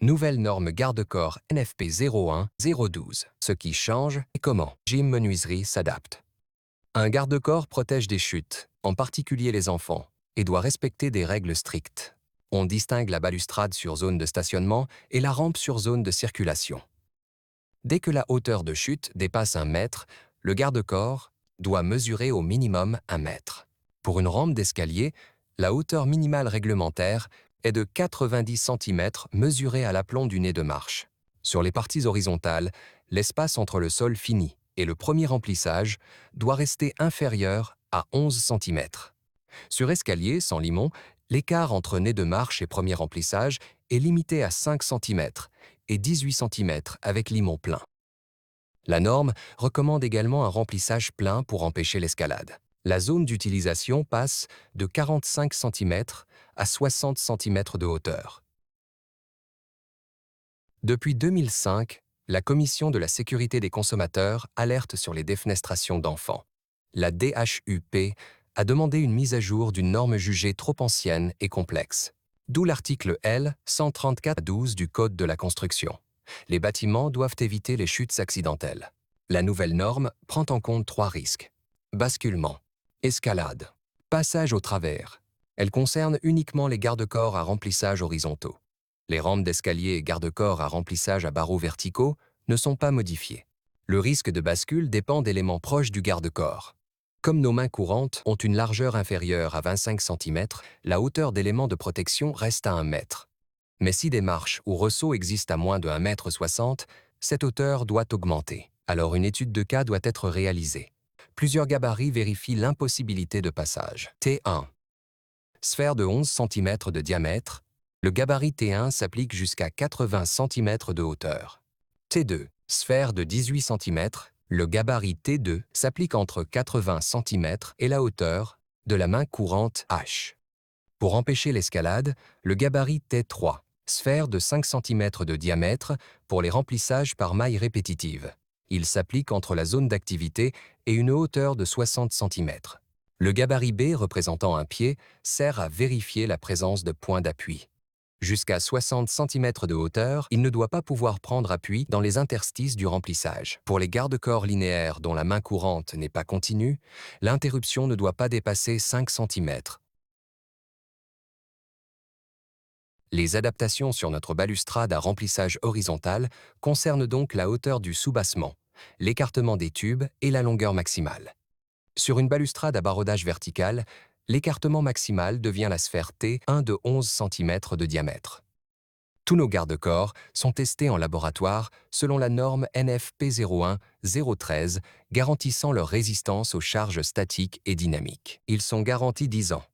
Nouvelle norme garde-corps NFP 01-012. Ce qui change et comment Gym Menuiserie s'adapte. Un garde-corps protège des chutes, en particulier les enfants, et doit respecter des règles strictes. On distingue la balustrade sur zone de stationnement et la rampe sur zone de circulation. Dès que la hauteur de chute dépasse 1 mètre, le garde-corps doit mesurer au minimum 1 mètre. Pour une rampe d'escalier, la hauteur minimale réglementaire est de 90 cm mesurée à l'aplomb du nez de marche. Sur les parties horizontales, l'espace entre le sol fini et le premier remplissage doit rester inférieur à 11 cm. Sur escalier, sans limon, l'écart entre nez de marche et premier remplissage est limité à 5 cm et 18 cm avec limon plein. La norme recommande également un remplissage plein pour empêcher l'escalade. La zone d'utilisation passe de 45 cm à 60 cm de hauteur. Depuis 2005, la Commission de la sécurité des consommateurs alerte sur les défenestrations d'enfants. La DHUP a demandé une mise à jour d'une norme jugée trop ancienne et complexe. D'où l'article L. 134-12 du Code de la construction. Les bâtiments doivent éviter les chutes accidentelles. La nouvelle norme prend en compte 3 risques. Basculement, escalade, passage au travers. Elle concerne uniquement les garde-corps à remplissage horizontaux. Les rampes d'escalier et garde-corps à remplissage à barreaux verticaux ne sont pas modifiés. Le risque de bascule dépend d'éléments proches du garde-corps. Comme nos mains courantes ont une largeur inférieure à 25 cm, la hauteur d'éléments de protection reste à 1 mètre. Mais si des marches ou ressauts existent à moins de 1,60 m, cette hauteur doit augmenter. Alors une étude de cas doit être réalisée. Plusieurs gabarits vérifient l'impossibilité de passage. T1. Sphère de 11 cm de diamètre. Le gabarit T1 s'applique jusqu'à 80 cm de hauteur. T2. Sphère de 18 cm. Le gabarit T2 s'applique entre 80 cm et la hauteur de la main courante H. Pour empêcher l'escalade, le gabarit T3. Sphère de 5 cm de diamètre pour les remplissages par maille répétitive. Il s'applique entre la zone d'activité et une hauteur de 60 cm. Le gabarit B représentant un pied sert à vérifier la présence de points d'appui. Jusqu'à 60 cm de hauteur, il ne doit pas pouvoir prendre appui dans les interstices du remplissage. Pour les garde-corps linéaires dont la main courante n'est pas continue, l'interruption ne doit pas dépasser 5 cm. Les adaptations sur notre balustrade à remplissage horizontal concernent donc la hauteur du soubassement, l'écartement des tubes et la longueur maximale. Sur une balustrade à baraudage vertical, l'écartement maximal devient la sphère T1 de 11 cm de diamètre. Tous nos garde-corps sont testés en laboratoire selon la norme NFP 01-013, garantissant leur résistance aux charges statiques et dynamiques. Ils sont garantis 10 ans.